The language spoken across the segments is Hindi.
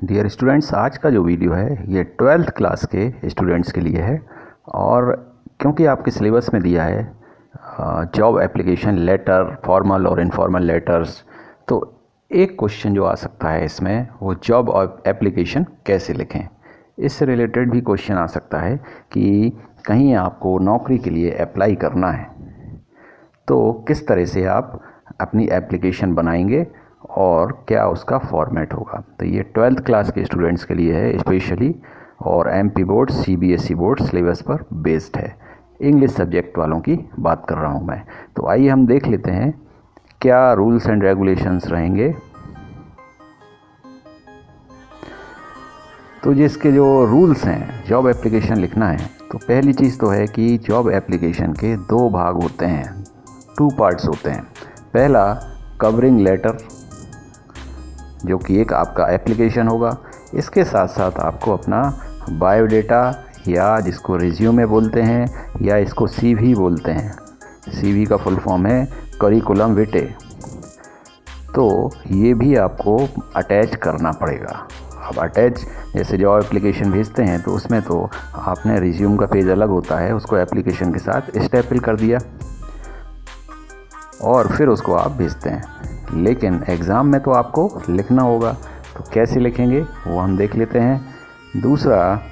डियर स्टूडेंट्स, आज का जो वीडियो है ये 12th क्लास के स्टूडेंट्स के लिए है। और क्योंकि आपके सिलेबस में दिया है जॉब एप्लीकेशन लेटर, फॉर्मल और इनफॉर्मल लेटर्स, तो एक क्वेश्चन जो आ सकता है इसमें वो जॉब एप्लीकेशन कैसे लिखें। इससे रिलेटेड भी क्वेश्चन आ सकता है कि कहीं आपको नौकरी के लिए अप्लाई करना है तो किस तरह से आप अपनी एप्लीकेशन बनाएंगे और क्या उसका फॉर्मेट होगा। तो ये 12th क्लास के स्टूडेंट्स के लिए है स्पेशली, और MP board CBSE board syllabus पर बेस्ड है। इंग्लिश सब्जेक्ट वालों की बात कर रहा हूँ मैं। तो आइए हम देख लेते हैं क्या रूल्स एंड रेगुलेशंस रहेंगे। तो जिसके जो रूल्स हैं, जॉब एप्लीकेशन लिखना है तो पहली चीज़ तो है कि जॉब एप्लीकेशन के दो भाग होते हैं, 2 पार्ट्स होते हैं। पहला कवरिंग लेटर, जो कि एक आपका एप्लीकेशन होगा। इसके साथ साथ आपको अपना बायोडेटा, या जिसको रिज्यूमे बोलते हैं, या इसको सीवी बोलते हैं। सीवी का फुल फॉर्म है करिकुलम विटे। तो ये भी आपको अटैच करना पड़ेगा। अब अटैच, जैसे जॉब एप्लीकेशन भेजते हैं तो उसमें तो आपने रिज्यूम का पेज अलग होता है, उसको एप्लीकेशन के साथ स्टेपल कर दिया और फिर उसको आप भेजते हैं। लेकिन एग्ज़ाम में तो आपको लिखना होगा, तो कैसे लिखेंगे वो हम देख लेते हैं। दूसरा,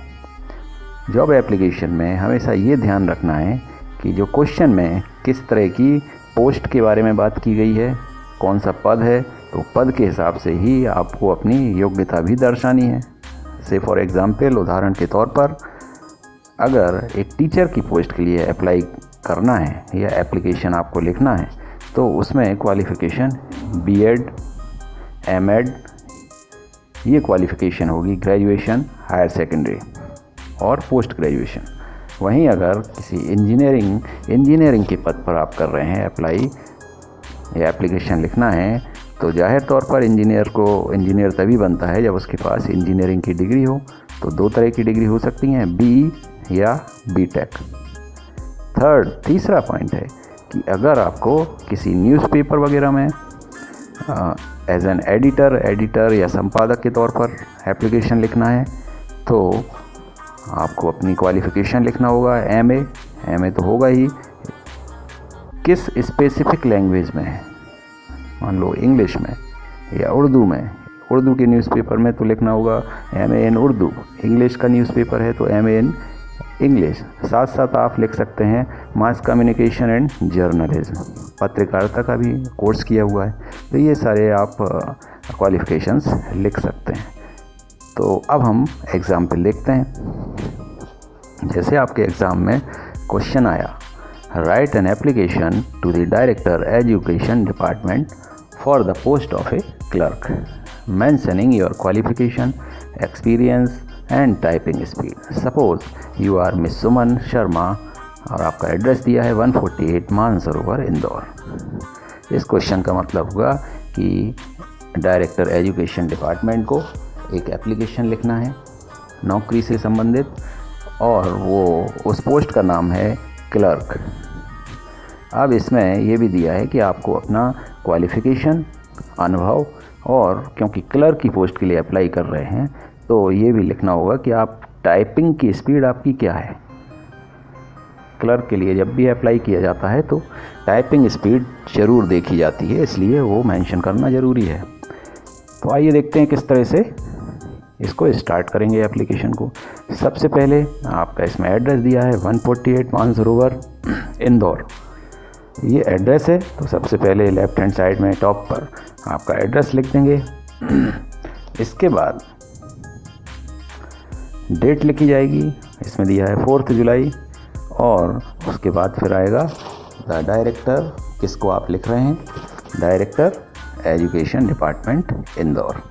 जॉब एप्लीकेशन में हमेशा ये ध्यान रखना है कि जो क्वेश्चन में किस तरह की पोस्ट के बारे में बात की गई है, कौन सा पद है, तो पद के हिसाब से ही आपको अपनी योग्यता भी दर्शानी है। से फॉर एग्ज़ाम्पल, उदाहरण के तौर पर, अगर एक टीचर की पोस्ट के लिए अप्लाई करना है या एप्लीकेशन आपको लिखना है तो उसमें क्वालिफ़िकेशन बीएड, एमएड ये क्वालिफ़िकेशन होगी, ग्रेजुएशन, हायर सेकेंडरी और पोस्ट ग्रेजुएशन। वहीं अगर किसी इंजीनियरिंग के पद पर आप कर रहे हैं अप्लाई या एप्लीकेशन लिखना है, तो जाहिर तौर पर इंजीनियर तभी बनता है जब उसके पास इंजीनियरिंग की डिग्री हो। तो 2 तरह की डिग्री हो सकती हैं, बी या बीटेक। तीसरा पॉइंट है कि अगर आपको किसी न्यूज़पेपर वगैरह में एज एन एडिटर या संपादक के तौर पर एप्लीकेशन लिखना है तो आपको अपनी क्वालिफ़िकेशन लिखना होगा। एमए तो होगा ही, किस स्पेसिफिक लैंग्वेज में है, मान लो इंग्लिश में या उर्दू में। उर्दू के न्यूज़पेपर में तो लिखना होगा एमए इन उर्दू, इंग्लिश का न्यूज़पेपर है तो एमए इन इंग्लिश। साथ साथ आप लिख सकते हैं मास कम्युनिकेशन एंड जर्नलिज्म, पत्रकारिता का भी कोर्स किया हुआ है। तो ये सारे आप क्वालिफ़िकेशंस लिख सकते हैं। तो अब हम एग्ज़ाम्पल देखते हैं। जैसे आपके एग्ज़ाम में क्वेश्चन आया, write an application to the director education department for the post of a clerk, mentioning your qualification, experience and typing speed. Suppose you are miss Suman Sharma और आपका एड्रेस दिया है 148 मानसरोवर, इंदौर। इस क्वेश्चन का मतलब होगा कि डायरेक्टर एजुकेशन डिपार्टमेंट को एक एप्लीकेशन लिखना है नौकरी से संबंधित, और वो उस पोस्ट का नाम है क्लर्क। अब इसमें ये भी दिया है कि आपको अपना क्वालिफ़िकेशन, अनुभव, और क्योंकि क्लर्क की पोस्ट के लिए अप्लाई कर रहे हैं तो ये भी लिखना होगा कि आप टाइपिंग की स्पीड आपकी क्या है। क्लर्क के लिए जब भी अप्लाई किया जाता है तो टाइपिंग स्पीड ज़रूर देखी जाती है, इसलिए वो मेंशन करना ज़रूरी है। तो आइए देखते हैं किस तरह से इसको स्टार्ट करेंगे एप्लीकेशन को। सबसे पहले आपका इसमें एड्रेस दिया है 148 मानसरोवर, इंदौर। ये एड्रेस है तो सबसे पहले लेफ्ट हैंड साइड में टॉप पर आपका एड्रेस लिख देंगे। इसके बाद डेट लिखी जाएगी, इसमें दिया है 4 जुलाई, और उसके बाद फिर आएगा द डायरेक्टर, किसको आप लिख रहे हैं, डायरेक्टर एजुकेशन डिपार्टमेंट इंदौर।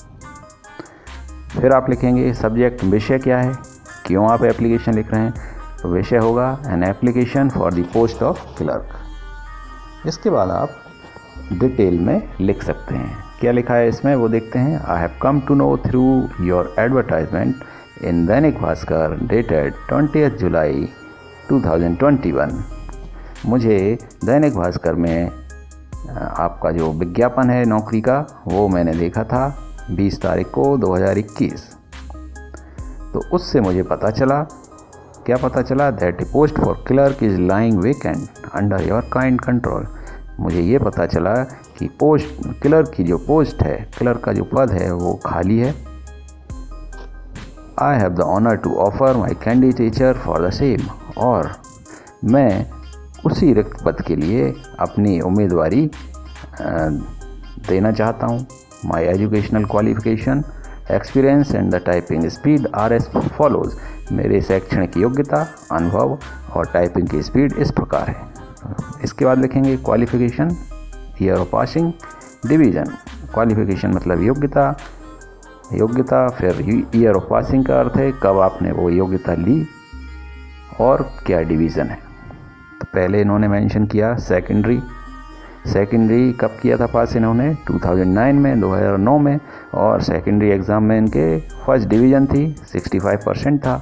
फिर आप लिखेंगे सब्जेक्ट, विषय क्या है, क्यों आप एप्लीकेशन लिख रहे हैं, तो विषय होगा an application for the post of clerk. इसके बाद आप डिटेल में लिख सकते हैं। क्या लिखा है इसमें वो देखते हैं। I have come to know through your advertisement in Dainik Bhaskar dated 20 जुलाई 2021। मुझे दैनिक भास्कर में आपका जो विज्ञापन है नौकरी का वो मैंने देखा था 20 तारीख को 2021। तो उससे मुझे पता चला, क्या पता चला, that post for clerk is lying vacant under your kind control. मुझे ये पता चला कि पोस्ट क्लर्क की जो पोस्ट है, क्लर्क का जो पद है वो खाली है। I have the honour to offer my candidature for the same, और मैं उसी रिक्त पद के लिए अपनी उम्मीदवारी देना चाहता हूँ। My educational qualification, experience and the typing speed are as follows. मेरे शैक्षणिक योग्यता, अनुभव और टाइपिंग की स्पीड इस प्रकार है। इसके बाद लिखेंगे qualification, year of passing, division. Qualification मतलब योग्यता, फिर ईयर ऑफ पासिंग का अर्थ है कब आपने वो योग्यता ली, और क्या डिवीज़न है। तो पहले इन्होंने मेंशन किया सेकेंडरी कब किया था पास इन्होंने, 2009 में, 2009 में, और सेकेंडरी एग्ज़ाम में इनके फर्स्ट डिवीज़न थी, 65% था।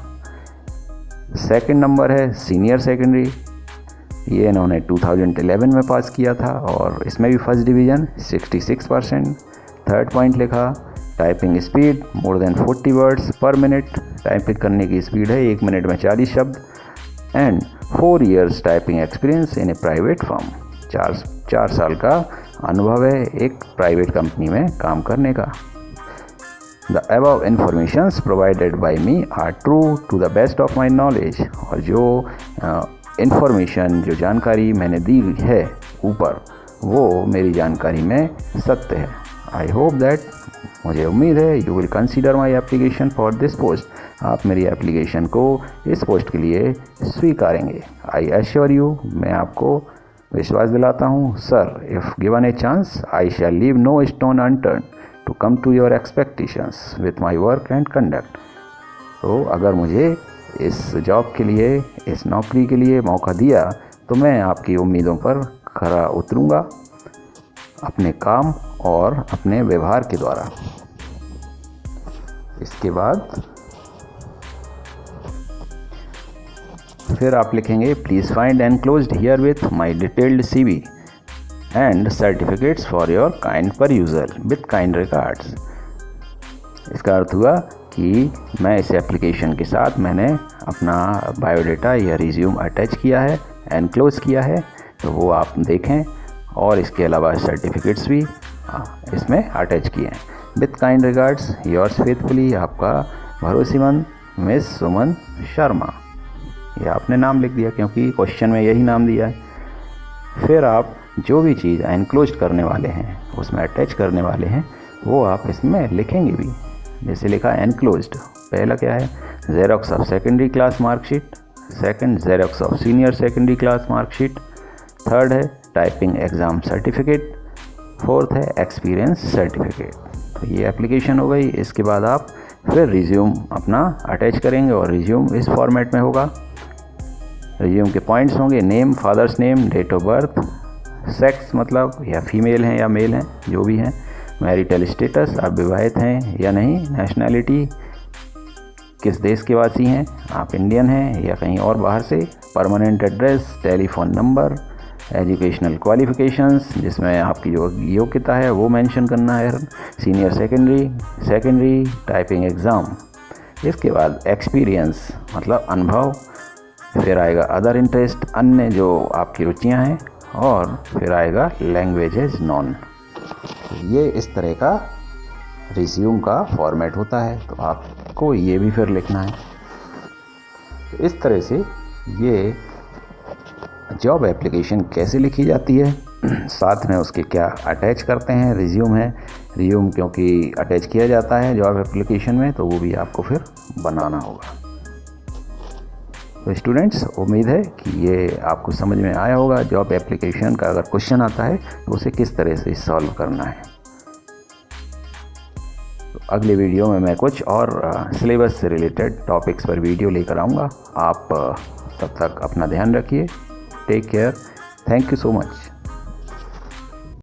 सेकंड नंबर है सीनियर सेकेंडरी, ये इन्होंने 2011 में पास किया था और इसमें भी फर्स्ट डिवीज़न 66%। थर्ड पॉइंट लिखा typing speed more than 40 words पर मिनट, टाइपिंग करने की स्पीड है 1 मिनट में 40 शब्द। And 4 years typing experience in A private firm, 4 साल का अनुभव है एक प्राइवेट कंपनी में काम करने का। The above informations provided by me are true to the best of my knowledge, और जो जो जानकारी मैंने दी है ऊपर, वो मेरी जानकारी में सत्य है। आई होप दैट, मुझे उम्मीद है, you will consider my application for this post. आप मेरी एप्लीकेशन को इस पोस्ट के लिए स्वीकारेंगे। आई एश्योर यू, मैं आपको विश्वास दिलाता हूँ, sir, if given a chance I shall leave no stone unturned to come to your expectations with my work and conduct. तो अगर मुझे इस जॉब के लिए, इस नौकरी के लिए मौका दिया तो मैं आपकी उम्मीदों पर खरा उतरूँगा अपने काम और अपने व्यवहार के द्वारा। इसके बाद फिर आप लिखेंगे please find enclosed here with my detailed CV and certificates for your kind परयूजल with kind regards. इसका अर्थ हुआ कि मैं इस एप्लीकेशन के साथ मैंने अपना बायोडाटा या रिज्यूम अटैच किया है, एनक्लोज किया है, तो वो आप देखें, और इसके अलावा सर्टिफिकेट्स भी इसमें अटैच किए हैं। With kind regards, yours faithfully, आपका भरोसेमंद मिस सुमन शर्मा। ये आपने नाम लिख दिया क्योंकि क्वेश्चन में यही नाम दिया है। फिर आप जो भी चीज़ एनक्लोज करने वाले हैं, उसमें अटैच करने वाले हैं, वो आप इसमें लिखेंगे भी। जैसे लिखा एनक्लोज्ड, पहला क्या है, xerox of secondary class marksheet, second xerox of senior secondary class marksheet, third है टाइपिंग एग्ज़ाम सर्टिफिकेट, फोर्थ है एक्सपीरियंस सर्टिफिकेट। तो ये एप्लीकेशन हो गई। इसके बाद आप फिर रिज्यूम अपना अटैच करेंगे और रिज्यूम इस फॉर्मेट में होगा। रिज्यूम के पॉइंट्स होंगे name, father's name, date of birth, sex मतलब या फीमेल हैं या मेल हैं, जो भी हैं, मैरिटल स्टेटस, आप विवाहित हैं या नहीं, नेशनैलिटी, किस देश के वासी हैं, आप इंडियन हैं या कहीं और बाहर से, permanent address, telephone number, educational qualifications जिसमें आपकी जो योग्यता है वो मेंशन करना है, सीनियर सेकेंडरी टाइपिंग एग्ज़ाम। इसके बाद एक्सपीरियंस मतलब अनुभव, फिर आएगा अदर इंटरेस्ट, अन्य जो आपकी रुचियां हैं, और फिर आएगा लैंग्वेजेज नॉन। ये इस तरह का रिज्यूम का फॉर्मेट होता है, तो आपको ये भी फिर लिखना है। तो इस तरह से ये जॉब एप्लीकेशन कैसे लिखी जाती है, साथ में उसके क्या अटैच करते हैं, रिज्यूम है, रिज्यूम क्योंकि अटैच किया जाता है जॉब एप्लीकेशन में, तो वो भी आपको फिर बनाना होगा। तो स्टूडेंट्स, उम्मीद है कि ये आपको समझ में आया होगा। जॉब एप्लीकेशन का अगर क्वेश्चन आता है तो उसे किस तरह से सॉल्व करना है। तो अगले वीडियो में मैं कुछ और सिलेबस से रिलेटेड टॉपिक्स पर वीडियो लेकर आऊँगा। आप तब तक अपना ध्यान रखिए। Take care. Thank you so much.